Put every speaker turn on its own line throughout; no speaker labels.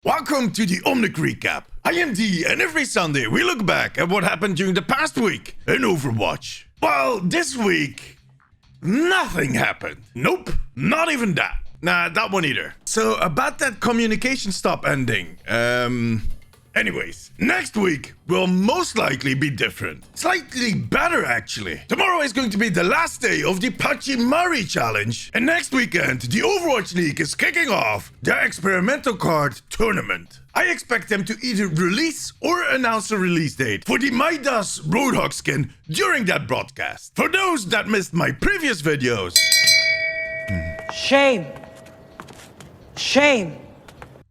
Welcome to the Omnic Recap. I am D, and every Sunday we look back at what happened during the past week in Overwatch. Well, this week, nothing happened. Nope, not even that. Nah, that one either. So, about that communication stop ending, anyways, next week will most likely be different. Slightly better, actually. Tomorrow is going to be the last day of the Pachimari challenge. And next weekend, the Overwatch League is kicking off their experimental card tournament. I expect them to either release or announce a release date for the Midas Roadhog skin during that broadcast. For those that missed my previous videos...
Shame. Shame.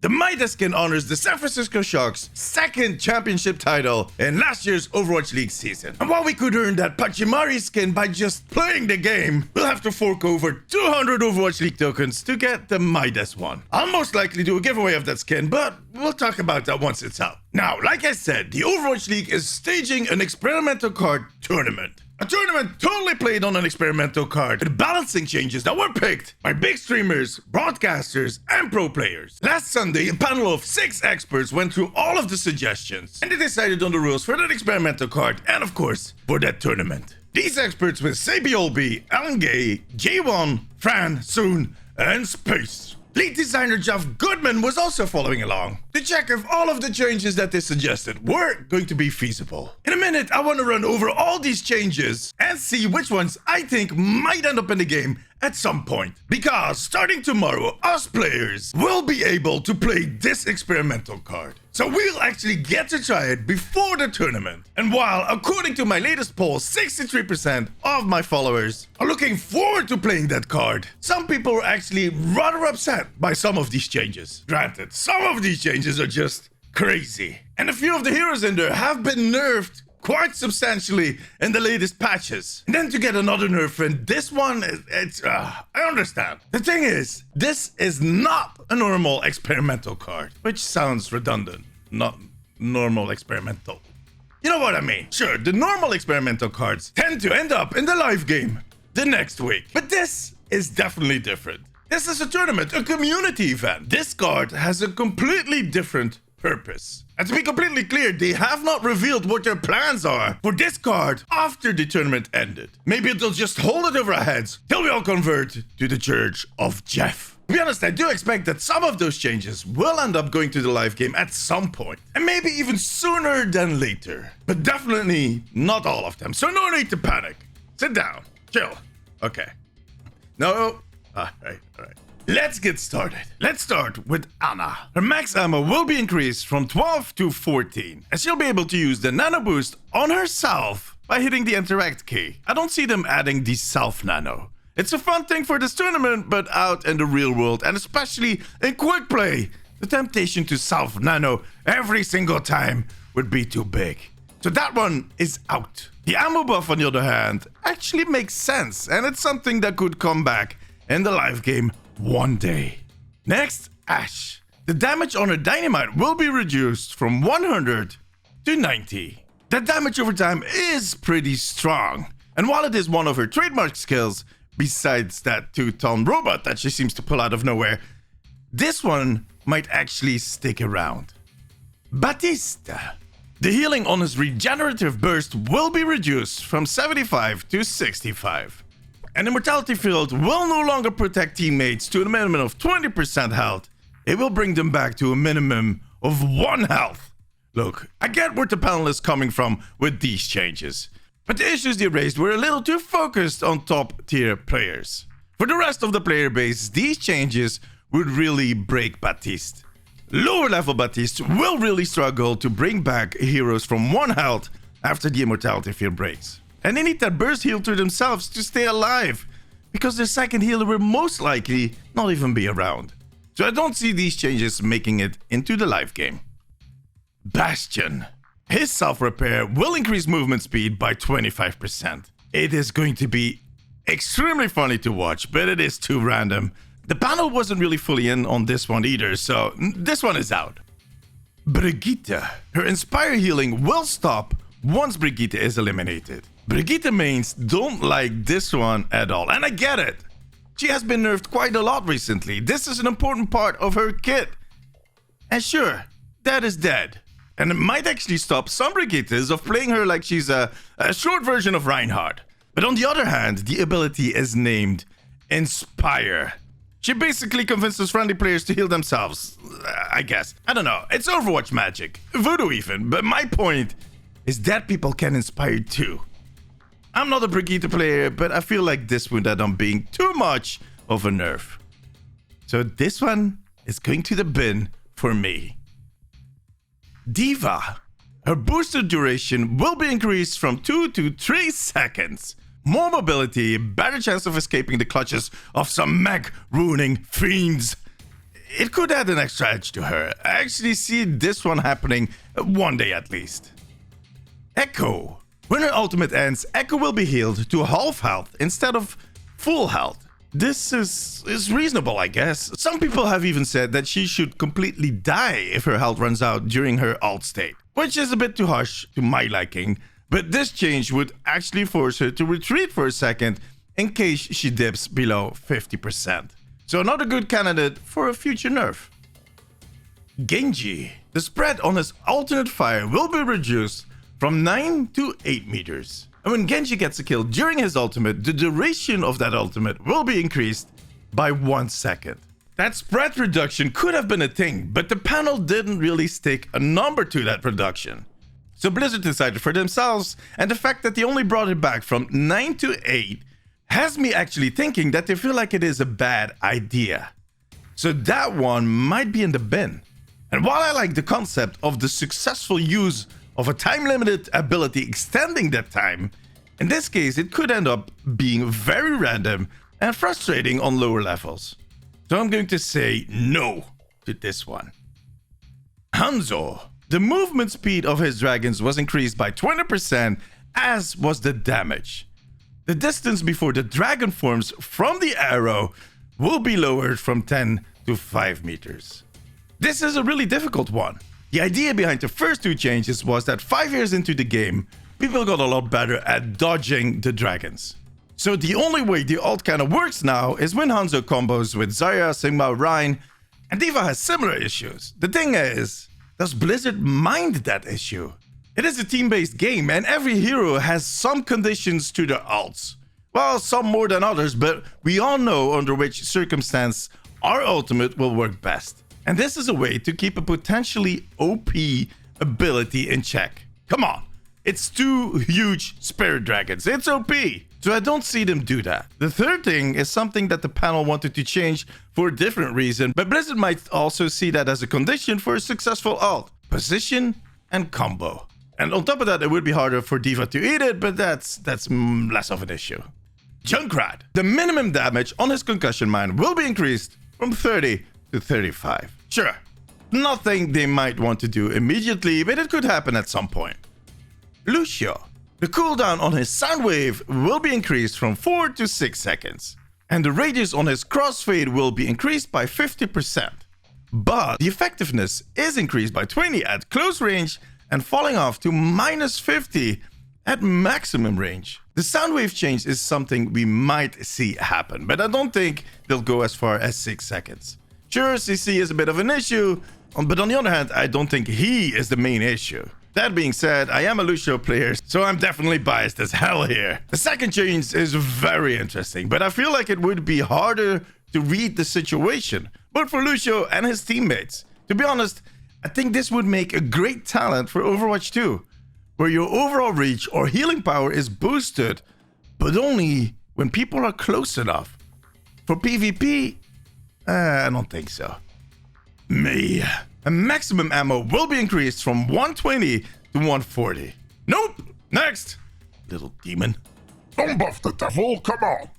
The Midas skin honors the San Francisco Shock's second championship title in last year's Overwatch League season. And while we could earn that Pachimari skin by just playing the game, we'll have to fork over 200 Overwatch League tokens to get the Midas one. I'll most likely do a giveaway of that skin, but we'll talk about that once it's out. Now, like I said, the Overwatch League is staging an experimental card tournament. A tournament totally played on an experimental card with balancing changes that were picked by big streamers, broadcasters, and pro players. Last Sunday, a panel of 6 experts went through all of the suggestions, and they decided on the rules for that experimental card and, of course, for that tournament. These experts were Sabiolby, Alan Gay, J1, Fran, Soon, and Space. Lead designer Jeff Goodman was also following along to check if all of the changes that they suggested were going to be feasible. In a minute, I want to run over all these changes and see which ones I think might end up in the game at some point. Because starting tomorrow, us players will be able to play this experimental card. So we'll actually get to try it before the tournament. And while, according to my latest poll, 63% of my followers are looking forward to playing that card, some people are actually rather upset by some of these changes. Granted, some of these changes are just crazy. And a few of the heroes in there have been nerfed quite substantially in the latest patches. And then to get another nerf in this one, I understand. The thing is, this is not a normal experimental card, which sounds redundant. Not normal experimental. You know what I mean? Sure, the normal experimental cards tend to end up in the live game the next week. But this is definitely different. This is a tournament, a community event. This card has a completely different purpose. And to be completely clear, they have not revealed what their plans are for this card after the tournament ended. Maybe they'll just hold it over our heads till we all convert to the Church of Jeff. To be honest, I do expect that some of those changes will end up going to the live game at some point. And maybe even sooner than later. But definitely not all of them. So no need to panic. Sit down. Chill. Okay. No. Alright. Let's get started. Let's start with Anna. Her max ammo will be increased from 12 to 14, and she'll be able to use the nano boost on herself by hitting the interact key. I don't see them adding the self nano. It's a fun thing for this tournament, but out in the real world, and especially in quick play, the temptation to self nano every single time would be too big. So that one is out. The ammo buff, on the other hand, actually makes sense, and it's something that could come back in the live game one day. Next, Ash. The damage on her dynamite will be reduced from 100 to 90. That damage over time is pretty strong. And while it is one of her trademark skills, besides that 2-ton robot that she seems to pull out of nowhere, this one might actually stick around. Batista. The healing on his regenerative burst will be reduced from 75 to 65. And Immortality Field will no longer protect teammates to a minimum of 20% health. It will bring them back to a minimum of 1 health. Look, I get where the panel is coming from with these changes, but the issues they raised were a little too focused on top tier players. For the rest of the player base, these changes would really break Batiste. Lower level Batiste will really struggle to bring back heroes from 1 health after the Immortality Field breaks. And they need that burst heal to themselves to stay alive, because their second healer will most likely not even be around. So I don't see these changes making it into the live game. Bastion. His self-repair will increase movement speed by 25%. It is going to be extremely funny to watch, but it is too random. The panel wasn't really fully in on this one either, so this one is out. Brigitte. Her Inspire healing will stop once Brigitte is eliminated. Brigitte mains don't like this one at all, and I get it. She has been nerfed quite a lot recently. This is an important part of her kit. And sure, that is dead. And it might actually stop some Brigittas of playing her like she's a short version of Reinhardt. But on the other hand, the ability is named Inspire. She basically convinces friendly players to heal themselves, I guess. I don't know, it's Overwatch magic. Voodoo even, but my point is that people can inspire too. I'm not a Brigitte player, but I feel like this would end up being too much of a nerf. So this one is going to the bin for me. D.Va. Her booster duration will be increased from 2 to 3 seconds. More mobility, better chance of escaping the clutches of some mech-ruining fiends. It could add an extra edge to her. I actually see this one happening one day at least. Echo. When her ultimate ends, Echo will be healed to half health instead of full health. This is reasonable, I guess. Some people have even said that she should completely die if her health runs out during her ult state, which is a bit too harsh to my liking, but this change would actually force her to retreat for a second in case she dips below 50%. So another good candidate for a future nerf. Genji. The spread on his alternate fire will be reduced from 9 to 8 meters. And when Genji gets a kill during his ultimate, the duration of that ultimate will be increased by 1 second. That spread reduction could have been a thing, but the panel didn't really stick a number to that reduction. So Blizzard decided for themselves, and the fact that they only brought it back from 9 to 8 has me actually thinking that they feel like it is a bad idea. So that one might be in the bin. And while I like the concept of the successful use of a time-limited ability extending that time, in this case it could end up being very random and frustrating on lower levels. So I'm going to say no to this one. Hanzo. The movement speed of his dragons was increased by 20%, as was the damage. The distance before the dragon forms from the arrow will be lowered from 10 to 5 meters. This is a really difficult one. The idea behind the first two changes was that 5 years into the game, people got a lot better at dodging the dragons. So the only way the ult kind of works now is when Hanzo combos with Zarya, Sigma, Rein, and D.Va has similar issues. The thing is, does Blizzard mind that issue? It is a team-based game and every hero has some conditions to their ults. Well, some more than others, but we all know under which circumstance our ultimate will work best. And this is a way to keep a potentially OP ability in check. Come on, it's 2 huge spirit dragons, it's OP. So I don't see them do that. The third thing is something that the panel wanted to change for a different reason, but Blizzard might also see that as a condition for a successful ult. Position and combo. And on top of that, it would be harder for D.Va to eat it, but that's less of an issue. Junkrat. The minimum damage on his concussion mine will be increased from 30 to 35. Sure, nothing they might want to do immediately, but it could happen at some point. Lucio. The cooldown on his sound wave will be increased from 4 to 6 seconds. And the radius on his crossfade will be increased by 50%. But the effectiveness is increased by 20 at close range and falling off to -50 at maximum range. The sound wave change is something we might see happen, but I don't think they'll go as far as 6 seconds. Sure, CC is a bit of an issue, but on the other hand, I don't think he is the main issue. That being said, I am a Lucio player, so I'm definitely biased as hell here. The second change is very interesting, but I feel like it would be harder to read the situation, both for Lucio and his teammates. To be honest, I think this would make a great talent for Overwatch 2, where your overall reach or healing power is boosted, but only when people are close enough. For PvP, I don't think so. Me. A maximum ammo will be increased from 120 to 140. Nope. Next. Little demon.
Don't buff the devil, come on.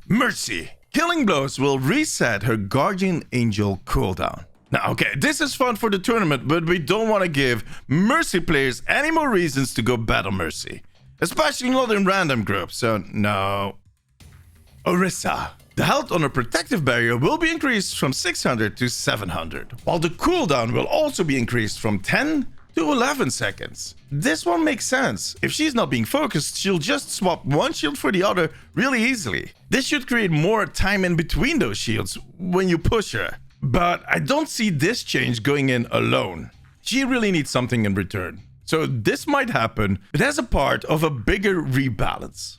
Mercy. Killing blows will reset her Guardian Angel cooldown. Now, okay, this is fun for the tournament, but we don't want to give Mercy players any more reasons to go battle Mercy. Especially not in random groups, so no. Orisa. The health on a protective barrier will be increased from 600 to 700, while the cooldown will also be increased from 10 to 11 seconds. This one makes sense. If she's not being focused, she'll just swap one shield for the other really easily. This should create more time in between those shields when you push her. But I don't see this change going in alone. She really needs something in return. So this might happen, but as a part of a bigger rebalance.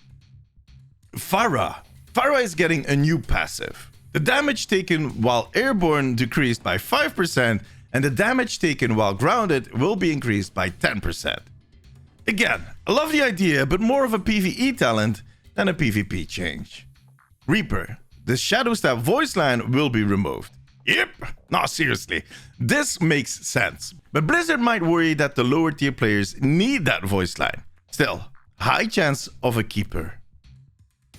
Farah. Farah is getting a new passive. The damage taken while airborne decreased by 5%, and the damage taken while grounded will be increased by 10%. Again, I love the idea, but more of a PvE talent than a PvP change. Reaper. The Shadow Stab voice line will be removed. Yep. No, seriously. This makes sense. But Blizzard might worry that the lower tier players need that voice line. Still, high chance of a keeper.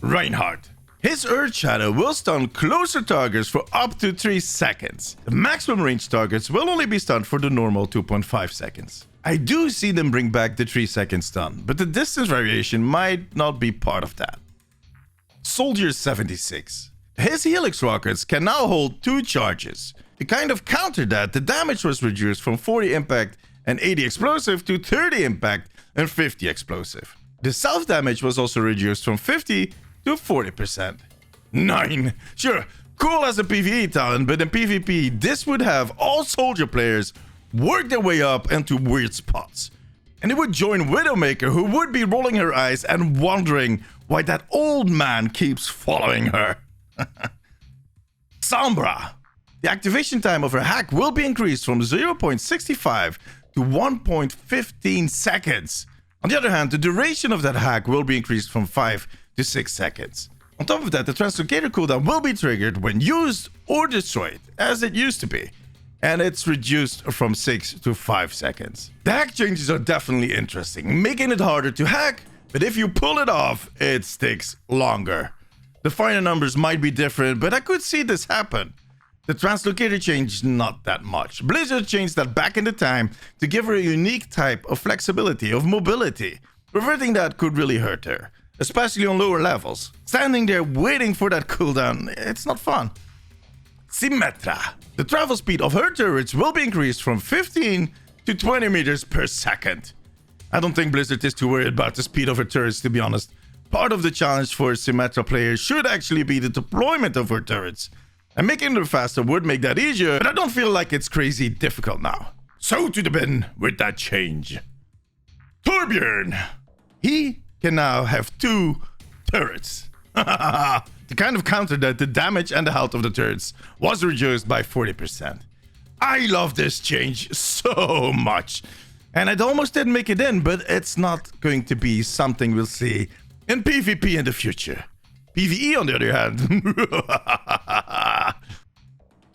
Reinhardt. His Earth Shadow will stun closer targets for up to 3 seconds. The maximum range targets will only be stunned for the normal 2.5 seconds. I do see them bring back the 3-second stun, but the distance variation might not be part of that. Soldier 76. His Helix rockets can now hold 2 charges. To kind of counter that, the damage was reduced from 40 impact and 80 explosive to 30 impact and 50 explosive. The self-damage was also reduced from 50 to 40%. 9. Sure, cool as a PvE talent, but in PvP, this would have all soldier players work their way up into weird spots. And it would join Widowmaker, who would be rolling her eyes and wondering why that old man keeps following her. Sombra. The activation time of her hack will be increased from 0.65 to 1.15 seconds. On the other hand, the duration of that hack will be increased from 5 to 6 seconds. On top of that, the translocator cooldown will be triggered when used or destroyed, as it used to be, and it's reduced from 6 to 5 seconds. The hack changes are definitely interesting, making it harder to hack, but if you pull it off, it sticks longer. The final numbers might be different, but I could see this happen. The translocator changed not that much. Blizzard changed that back in the time to give her a unique type of flexibility, of mobility. Reverting that could really hurt her, especially on lower levels. Standing there waiting for that cooldown, it's not fun. Symmetra. The travel speed of her turrets will be increased from 15 to 20 meters per second. I don't think Blizzard is too worried about the speed of her turrets, to be honest. Part of the challenge for Symmetra players should actually be the deployment of her turrets. And making them faster would make that easier, but I don't feel like it's crazy difficult now. So to the bin with that change. Torbjorn. He can now have 2 turrets. To kind of counter that, the damage and the health of the turrets was reduced by 40%. I love this change so much. And I almost didn't make it in, but it's not going to be something we'll see in PvP in the future. PvE, on the other hand.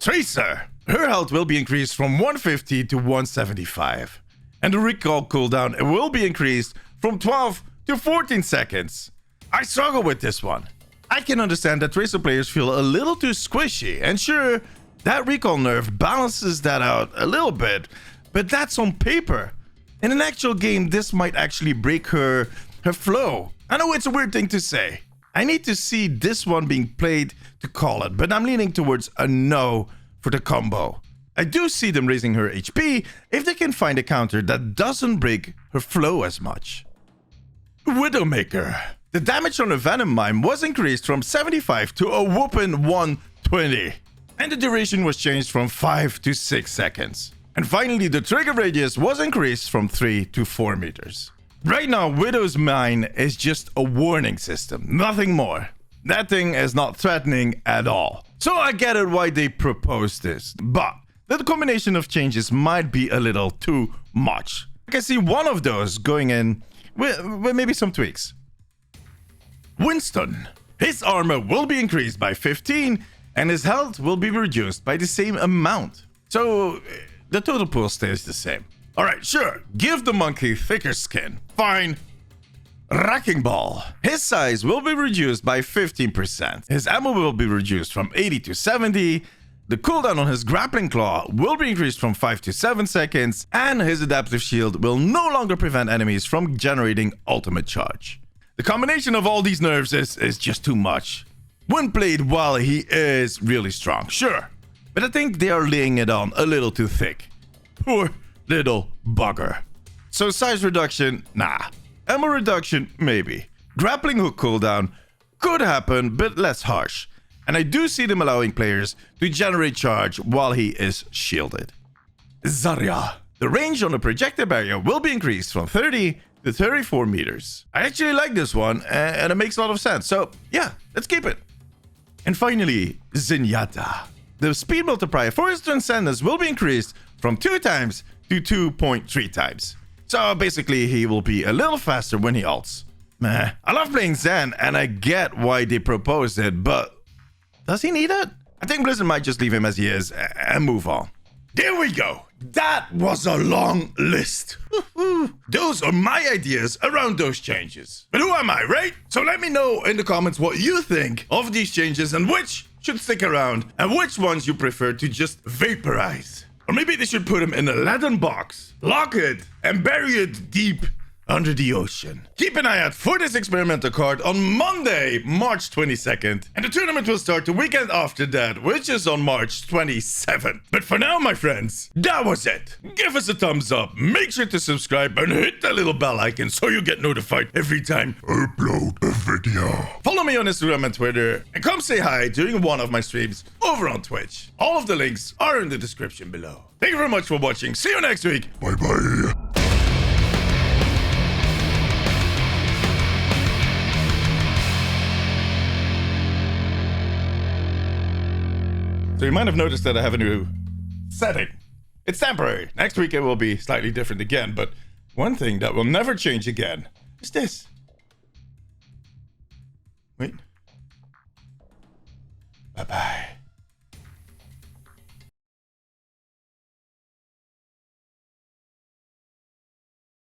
Tracer. Her health will be increased from 150 to 175. And the recall cooldown will be increased from 12 to 14 seconds. I struggle with this one. I can understand that Tracer players feel a little too squishy, and sure, that recall nerf balances that out a little bit, but that's on paper. In an actual game, this might actually break her flow. I know it's a weird thing to say. I need to see this one being played to call it, but I'm leaning towards a no for the combo. I do see them raising her HP if they can find a counter that doesn't break her flow as much. Widowmaker. The damage on the Venom Mime was increased from 75 to a whooping 120. And the duration was changed from 5 to 6 seconds. And finally, the trigger radius was increased from 3 to 4 meters. Right now, Widow's Mine is just a warning system, nothing more. That thing is not threatening at all. So I get it why they proposed this, but the combination of changes might be a little too much. I can see one of those going in with maybe some tweaks. Winston. His armor will be increased by 15 and his health will be reduced by the same amount. So the total pool stays the same. Alright, sure, give the monkey thicker skin. Fine. Wrecking Ball. His size will be reduced by 15%. His ammo will be reduced from 80 to 70. The cooldown on his grappling claw will be increased from 5 to 7 seconds. And his adaptive shield will no longer prevent enemies from generating ultimate charge. The combination of all these nerfs is just too much. When played while he is really strong, sure. But I think they are laying it on a little too thick. Poor little bugger. So size reduction, nah. Ammo reduction, maybe. Grappling hook cooldown could happen, but less harsh. and I do see them allowing players to generate charge while he is shielded. Zarya. The range on the projectile barrier will be increased from 30 to 34 meters. I actually like this one, and it makes a lot of sense. So yeah, let's keep it. And finally, Zenyatta. The speed multiplier for his Transcendence will be increased from 2 times to 2.3 times. So basically, he will be a little faster when he ults. Meh. I love playing Zen, and I get why they proposed it, but does he need it? I think Blizzard might just leave him as he is and move on. There we go. That was a long list. Those are my ideas around those changes. But who am I, right? So let me know in the comments what you think of these changes and which should stick around and which ones you prefer to just vaporize. Or maybe they should put them in a leaden box, lock it, and bury it deep under the ocean. Keep an eye out for this experimental card on Monday, March 22nd. And the tournament will start the weekend after that, which is on March 27th. But for now, my friends, that was it. Give us a thumbs up, make sure to subscribe, and hit that little bell icon so you get notified every time I upload a video. Follow me on Instagram and Twitter, and come say hi during one of my streams over on Twitch. All of the links are in the description below. Thank you very much for watching. See you next week. Bye-bye. So you might have noticed that I have a new setting. It's temporary. Next week it will be slightly different again, but one thing that will never change again is this. Wait. Bye-bye.